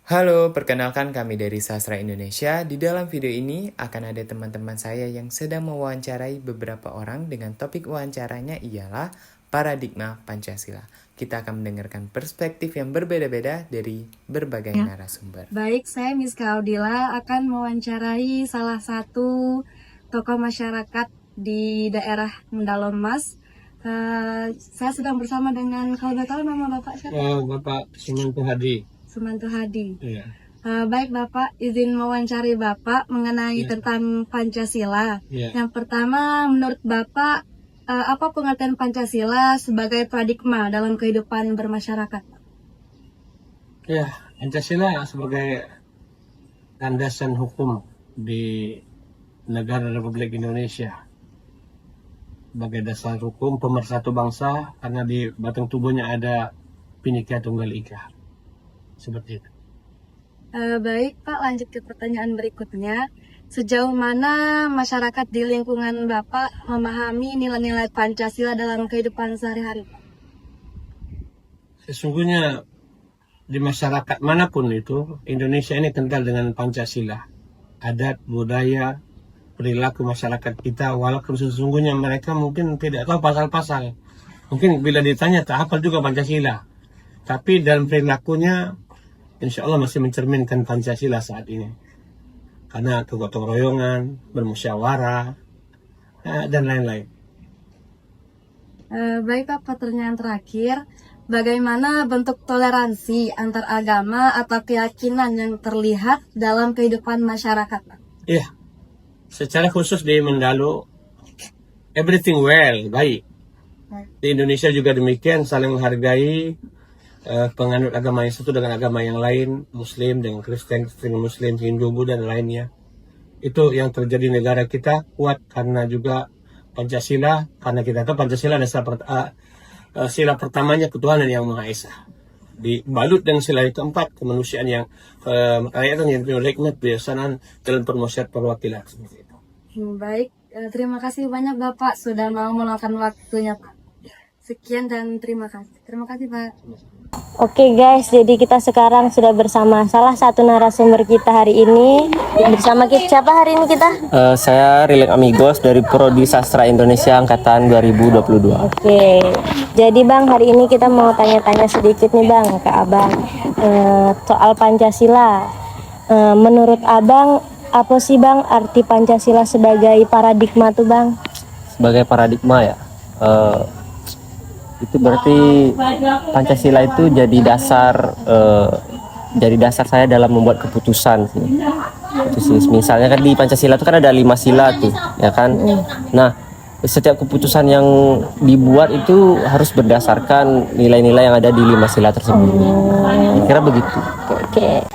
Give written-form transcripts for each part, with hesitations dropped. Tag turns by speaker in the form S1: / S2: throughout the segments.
S1: Halo, perkenalkan kami dari Sastra Indonesia. Di dalam video ini akan ada teman-teman saya yang sedang mewawancarai beberapa orang dengan topik wawancaranya ialah paradigma Pancasila. Kita akan mendengarkan perspektif yang berbeda-beda dari berbagai narasumber.
S2: Baik, saya Miss Kaudila akan mewawancarai salah satu tokoh masyarakat di daerah Mendalo Mas. Saya sedang bersama dengan, kalau nggak tahu nama Bapak siapa?
S3: Bapak Sumanto Hadi.
S2: Sumanto Hadi.
S3: Iya.
S2: Baik Bapak, izin mewawancari Bapak mengenai tentang Pancasila.
S3: Iya.
S2: Yang pertama, menurut Bapak, apa pengertian Pancasila sebagai paradigma dalam kehidupan bermasyarakat?
S3: Ya, Pancasila sebagai landasan hukum di negara Republik Indonesia. Sebagai dasar hukum pemersatu bangsa karena di batang tubuhnya ada Bhinneka Tunggal Ika. Seperti itu.
S2: Baik Pak, lanjut ke pertanyaan berikutnya. Sejauh mana masyarakat di lingkungan Bapak memahami nilai-nilai Pancasila dalam kehidupan sehari-hari?
S3: Sesungguhnya di masyarakat manapun itu, Indonesia ini kental dengan Pancasila. Adat, budaya, perilaku masyarakat kita, walaupun sesungguhnya mereka mungkin tidak tahu pasal-pasal. Mungkin bila ditanya tak hafal juga Pancasila. Tapi dalam perilakunya insya Allah masih mencerminkan Pancasila saat ini. Karena kegotong royongan, bermusyawarah, dan lain-lain.
S2: Baik Pak, pertanyaan terakhir. Bagaimana bentuk toleransi antar agama atau keyakinan yang terlihat dalam kehidupan masyarakat?
S3: Iya, secara khusus di Mendalo, everything well, baik. Di Indonesia juga demikian, saling menghargai penganut agama yang satu dengan agama yang lain, Muslim dengan Kristen, Kristen dengan Muslim, Hindu, Buddha dan lainnya. Itu yang terjadi di negara kita kuat karena juga Pancasila, karena kita tahu Pancasila adalah sila pertamanya ketuhanan yang Maha Esa. Dibalut dengan sila yang keempat, kemanusiaan yang rakyat yang penuh hikmat, kebijaksanaan dalam permusyawaratan perwakilan.
S2: Baik, terima kasih banyak Bapak sudah mau meluangkan waktunya Pak. Sekian dan terima kasih. Terima kasih Pak.
S4: Oke guys, jadi kita sekarang sudah bersama salah satu narasumber kita hari ini. Bersama kita siapa hari ini kita?
S5: Saya Rilek Amigos dari Prodi Sastra Indonesia Angkatan 2022.
S4: Oke, jadi Bang hari ini kita mau tanya-tanya sedikit nih Bang ke Abang soal Pancasila. Menurut Abang, apa sih Bang arti Pancasila sebagai paradigma tuh Bang?
S5: Sebagai paradigma ya, itu berarti Pancasila itu jadi dasar saya dalam membuat keputusan sih. Itu sih. Misalnya kan di Pancasila itu kan ada 5 sila tuh, ya kan. Nah, setiap keputusan yang dibuat itu harus berdasarkan nilai-nilai yang ada di 5 sila tersebut. Kira begitu.
S4: Oke.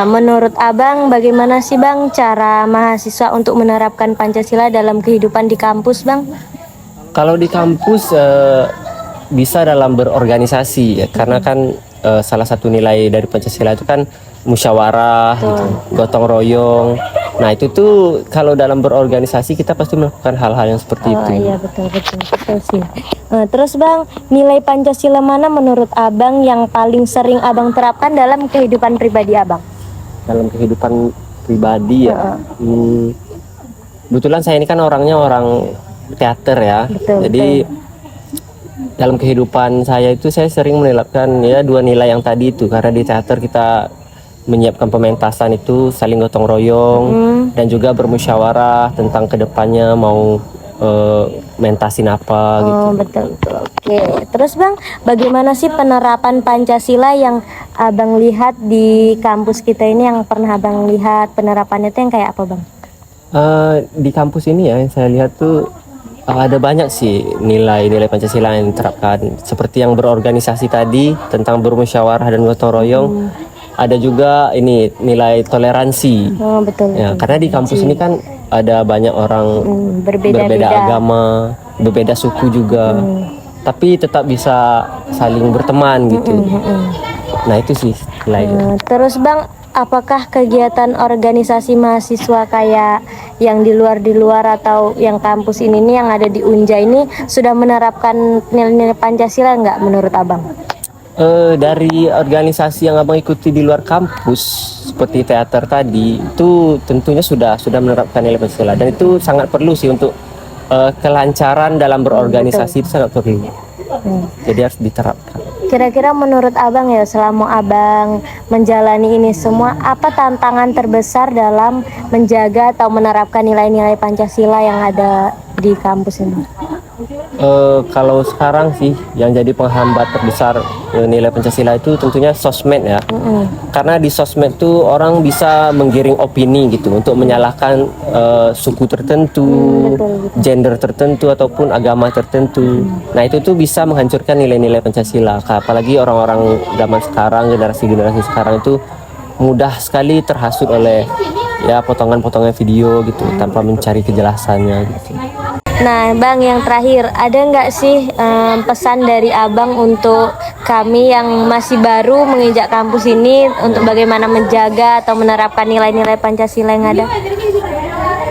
S4: Menurut Abang, bagaimana sih Bang cara mahasiswa untuk menerapkan Pancasila dalam kehidupan di kampus Bang?
S5: Kalau di kampus bisa dalam berorganisasi ya, karena kan salah satu nilai dari Pancasila itu kan musyawarah gitu, gotong royong. Nah itu tuh kalau dalam berorganisasi kita pasti melakukan hal-hal yang seperti itu.
S4: Iya betul sih. Terus Bang, nilai Pancasila mana menurut Abang yang paling sering Abang terapkan dalam kehidupan pribadi Abang?
S5: Dalam kehidupan pribadi ya, kebetulan saya ini kan orangnya orang teater ya, jadi dalam kehidupan saya itu saya sering menerapkan ya 2 nilai yang tadi itu, karena di teater kita menyiapkan pementasan itu saling gotong royong dan juga bermusyawarah tentang kedepannya mau mentasin apa gitu.
S4: Betul. Oke. Terus Bang, bagaimana sih penerapan Pancasila yang Abang lihat di kampus kita ini, yang pernah Abang lihat penerapannya itu yang kayak apa Bang?
S5: Di kampus ini ya yang saya lihat tuh ada banyak sih nilai-nilai Pancasila yang diterapkan, seperti yang berorganisasi tadi, tentang bermusyawarah dan gotong royong. Ada juga ini nilai toleransi.
S4: Betul.
S5: Ya, karena di kampus ini kan ada banyak orang berbeda agama, berbeda suku juga. Tapi tetap bisa saling berteman gitu. Nah, itu sih nilainya.
S4: Terus Bang, apakah kegiatan organisasi mahasiswa kayak yang di luar atau yang kampus ini nih yang ada di Unja ini sudah menerapkan nilai-nilai Pancasila nggak menurut Abang?
S5: Dari organisasi yang abang ikuti di luar kampus seperti teater tadi itu tentunya sudah menerapkan nilai Pancasila, dan itu sangat perlu sih untuk kelancaran dalam berorganisasi. Itu sangat perlu. Jadi harus diterapkan.
S4: Kira-kira menurut abang ya, selama abang menjalani ini semua, apa tantangan terbesar dalam menjaga atau menerapkan nilai-nilai Pancasila yang ada di kampus ini?
S5: Kalau sekarang sih yang jadi penghambat terbesar nilai Pancasila itu tentunya sosmed ya. Karena di sosmed tuh orang bisa menggiring opini gitu untuk menyalahkan suku tertentu, gender tertentu ataupun agama tertentu. Nah, itu tuh bisa menghancurkan nilai-nilai Pancasila. Apalagi orang-orang zaman sekarang, generasi sekarang itu mudah sekali terhasut oleh ya potongan-potongan video gitu tanpa mencari kejelasannya gitu.
S4: Nah, Bang, yang terakhir, ada nggak sih pesan dari Abang untuk kami yang masih baru menginjak kampus ini untuk bagaimana menjaga atau menerapkan nilai-nilai Pancasila yang ada?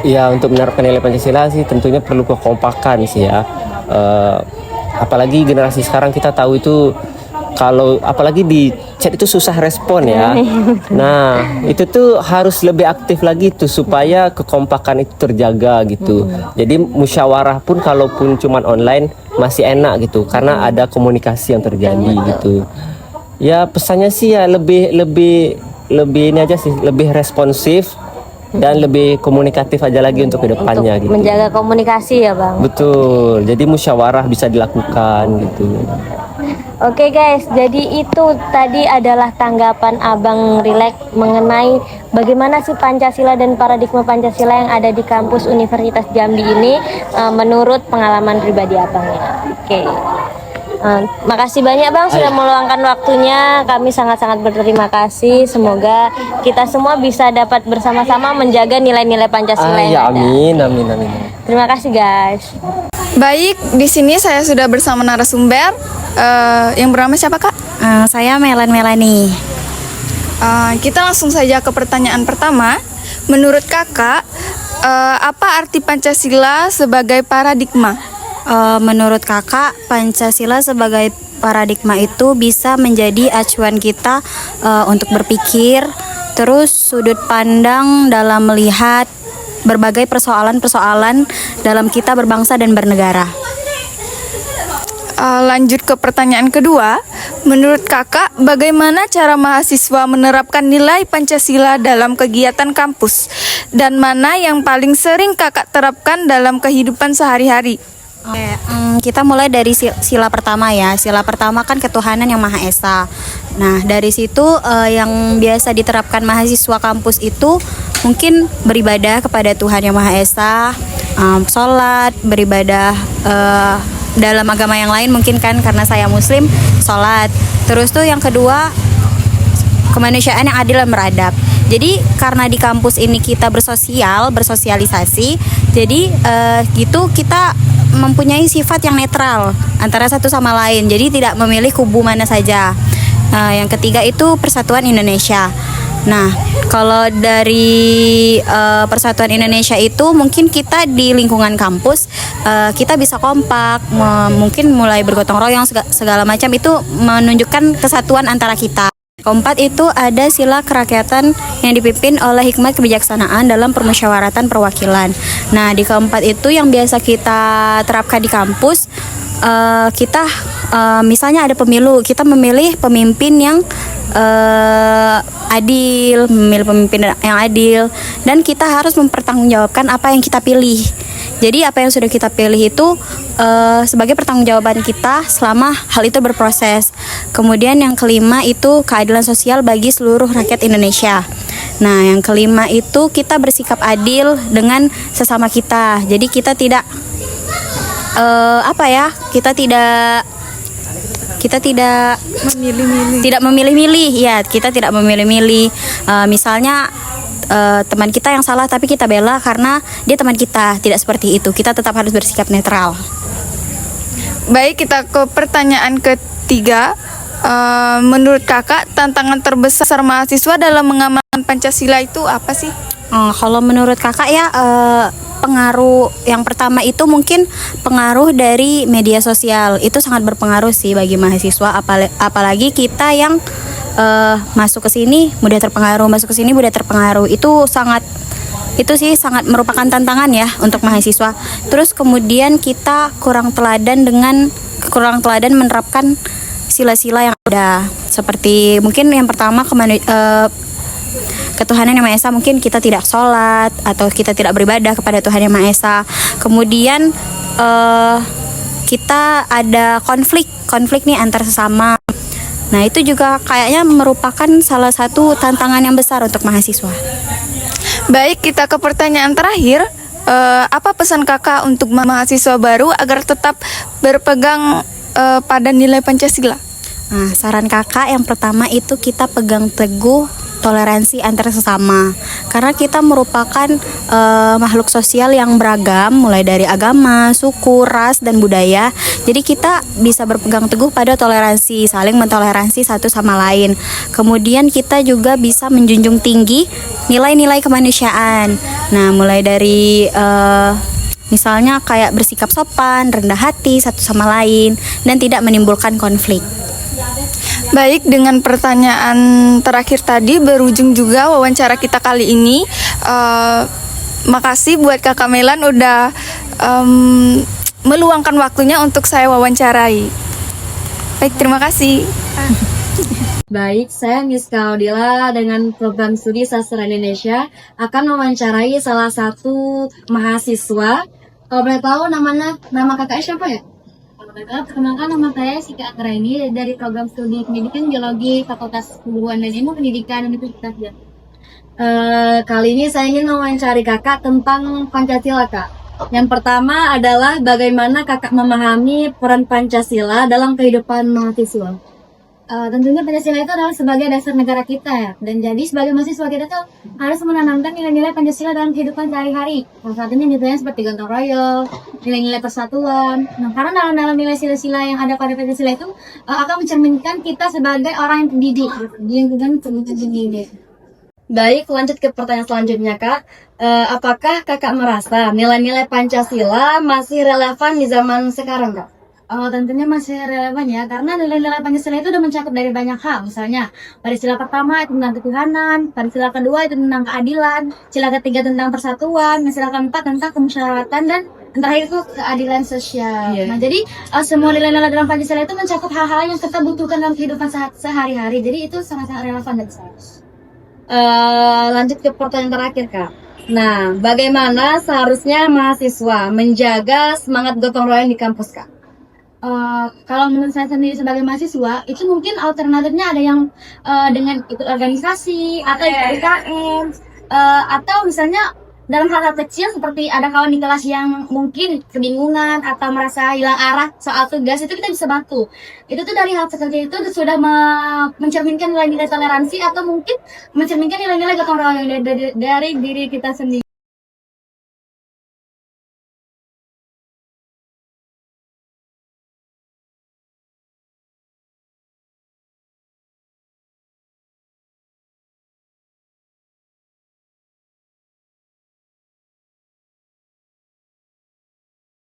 S5: Ya, untuk menerapkan nilai Pancasila sih tentunya perlu kekompakan sih ya. Apalagi generasi sekarang kita tahu itu kalau apalagi di chat itu susah respon ya. Nah, itu tuh harus lebih aktif lagi tuh supaya kekompakan itu terjaga gitu. Jadi musyawarah pun kalaupun cuman online masih enak gitu karena ada komunikasi yang terjadi gitu. Ya pesannya sih ya lebih ini aja sih, lebih responsif dan lebih komunikatif aja lagi untuk kedepannya gitu.
S4: Menjaga komunikasi ya, Bang.
S5: Betul. Jadi musyawarah bisa dilakukan gitu.
S4: Oke guys, jadi itu tadi adalah tanggapan Abang Rilek mengenai bagaimana sih Pancasila dan paradigma Pancasila yang ada di kampus Universitas Jambi ini menurut pengalaman pribadi Abang ya. Oke. Makasih banyak Bang sudah meluangkan waktunya. Kami sangat-sangat berterima kasih. Semoga kita semua bisa dapat bersama-sama menjaga nilai-nilai Pancasila yang ada.
S5: Amin.
S4: Terima kasih guys.
S6: Baik, di sini saya sudah bersama narasumber. Yang bernama siapa Kak?
S7: Saya Melani.
S6: Kita langsung saja ke pertanyaan pertama. Menurut Kakak, apa arti Pancasila sebagai paradigma?
S7: Menurut Kakak, Pancasila sebagai paradigma itu bisa menjadi acuan kita untuk berpikir, terus sudut pandang dalam melihat berbagai persoalan-persoalan dalam kita berbangsa dan bernegara.
S6: Lanjut ke pertanyaan kedua. Menurut Kakak, bagaimana cara mahasiswa menerapkan nilai Pancasila dalam kegiatan kampus? Dan mana yang paling sering Kakak terapkan dalam kehidupan sehari-hari?
S7: Kita mulai dari sila pertama ya. Sila pertama kan ketuhanan yang Maha Esa. Nah, dari situ yang biasa diterapkan mahasiswa kampus itu mungkin beribadah kepada Tuhan yang Maha Esa, sholat, beribadah dalam agama yang lain mungkin kan karena saya muslim, sholat. Terus tuh yang kedua, kemanusiaan yang adil dan beradab. Jadi karena di kampus ini kita bersosialisasi, jadi gitu kita mempunyai sifat yang netral antara satu sama lain. Jadi tidak memilih kubu mana saja. Yang ketiga itu Persatuan Indonesia. Nah, kalau dari Persatuan Indonesia itu mungkin kita di lingkungan kampus kita bisa kompak, mungkin mulai bergotong royong segala macam, itu menunjukkan kesatuan antara kita. Keempat itu ada sila kerakyatan yang dipimpin oleh hikmat kebijaksanaan dalam permusyawaratan perwakilan. Nah, di keempat itu yang biasa kita terapkan di kampus, kita misalnya ada pemilu, kita memilih pemimpin yang adil, dan kita harus mempertanggungjawabkan apa yang kita pilih. Jadi apa yang sudah kita pilih itu sebagai pertanggungjawaban kita selama hal itu berproses. Kemudian yang kelima itu keadilan sosial bagi seluruh rakyat Indonesia. Nah, yang kelima itu kita bersikap adil dengan sesama kita. Jadi kita tidak memilih-milih ya, kita tidak memilih-milih. Misalnya teman kita yang salah tapi kita bela karena dia teman kita, tidak seperti itu. Kita tetap harus bersikap netral.
S6: Baik, kita ke pertanyaan ketiga. Menurut Kakak, tantangan terbesar mahasiswa dalam mengamalkan Pancasila itu apa sih?
S7: Kalau menurut kakak ya, pengaruh yang pertama itu mungkin pengaruh dari media sosial. Itu sangat berpengaruh sih bagi mahasiswa, apalagi kita yang masuk ke sini mudah terpengaruh, masuk ke sini mudah terpengaruh. Itu sangat merupakan tantangan ya untuk mahasiswa. Terus kemudian kita kurang teladan menerapkan sila-sila yang ada. Seperti mungkin yang pertama ketuhanan yang Maha Esa, mungkin kita tidak sholat atau kita tidak beribadah kepada Tuhan yang Maha Esa. Kemudian kita ada konflik nih antar sesama. Nah, itu juga kayaknya merupakan salah satu tantangan yang besar untuk mahasiswa.
S6: Baik, kita ke pertanyaan terakhir. Apa pesan kakak untuk mahasiswa baru agar tetap berpegang pada nilai Pancasila?
S7: Nah, saran kakak yang pertama itu kita pegang teguh toleransi antar sesama, karena kita merupakan makhluk sosial yang beragam, mulai dari agama, suku, ras, dan budaya. Jadi kita bisa berpegang teguh pada toleransi, saling mentoleransi satu sama lain. Kemudian kita juga bisa menjunjung tinggi nilai-nilai kemanusiaan. Nah, mulai dari misalnya kayak bersikap sopan, rendah hati satu sama lain, dan tidak menimbulkan konflik.
S6: Baik, dengan pertanyaan terakhir tadi berujung juga wawancara kita kali ini. Makasih buat Kakak Melan udah meluangkan waktunya untuk saya wawancarai. Baik, terima kasih.
S2: Baik, saya Miss Kaudila dengan program studi sastra Indonesia akan mewawancarai salah satu mahasiswa. Kalau boleh tahu nama kakaknya siapa ya? Perkenalkan, nama saya Sika Agraini dari program studi pendidikan geologi Fakultas Keguruan dan Ilmu Pendidikan Universitas Jaya. Kali ini saya ingin mewawancari kakak tentang Pancasila, Kak. Yang pertama adalah bagaimana kakak memahami peran Pancasila dalam kehidupan mahasiswa. Tentunya Pancasila itu adalah sebagai dasar negara kita ya, dan jadi sebagai mahasiswa kita tuh harus menanamkan nilai-nilai Pancasila dalam kehidupan sehari-hari. Salah satunya nilainya seperti gotong royong, nilai-nilai persatuan. Nah, karena dalam nilai sila-sila yang ada pada Pancasila itu akan mencerminkan kita sebagai orang yang terdidik, dengan pendidikan tinggi. Baik, lanjut ke pertanyaan selanjutnya, Kak. Apakah kakak merasa nilai-nilai Pancasila masih relevan di zaman sekarang, Kak? Tentunya masih relevan ya, karena nilai-nilai Pancasila itu udah mencakup dari banyak hal. Misalnya, pada sila pertama itu tentang ketuhanan, pada sila kedua itu tentang keadilan, sila ketiga tentang persatuan, dan sila keempat tentang kemusyawaratan, dan yang terakhir itu keadilan sosial. Nah, jadi semua nilai-nilai dalam Pancasila itu mencakup hal-hal yang kita butuhkan dalam kehidupan sehari-hari. Jadi itu sangat-sangat relevan dan saya. Lanjut ke pertanyaan terakhir, Kak. Nah, bagaimana seharusnya mahasiswa menjaga semangat gotong royong di kampus, Kak? Kalau menurut saya sendiri sebagai mahasiswa, itu mungkin alternatifnya ada yang dengan ikut organisasi atau ikut UKM, atau misalnya dalam hal-hal kecil seperti ada kawan di kelas yang mungkin kebingungan atau merasa hilang arah soal tugas, itu kita bisa bantu. Itu tuh dari hal seperti itu sudah mencerminkan nilai-nilai toleransi atau mungkin mencerminkan nilai-nilai gotong royong dari diri kita sendiri.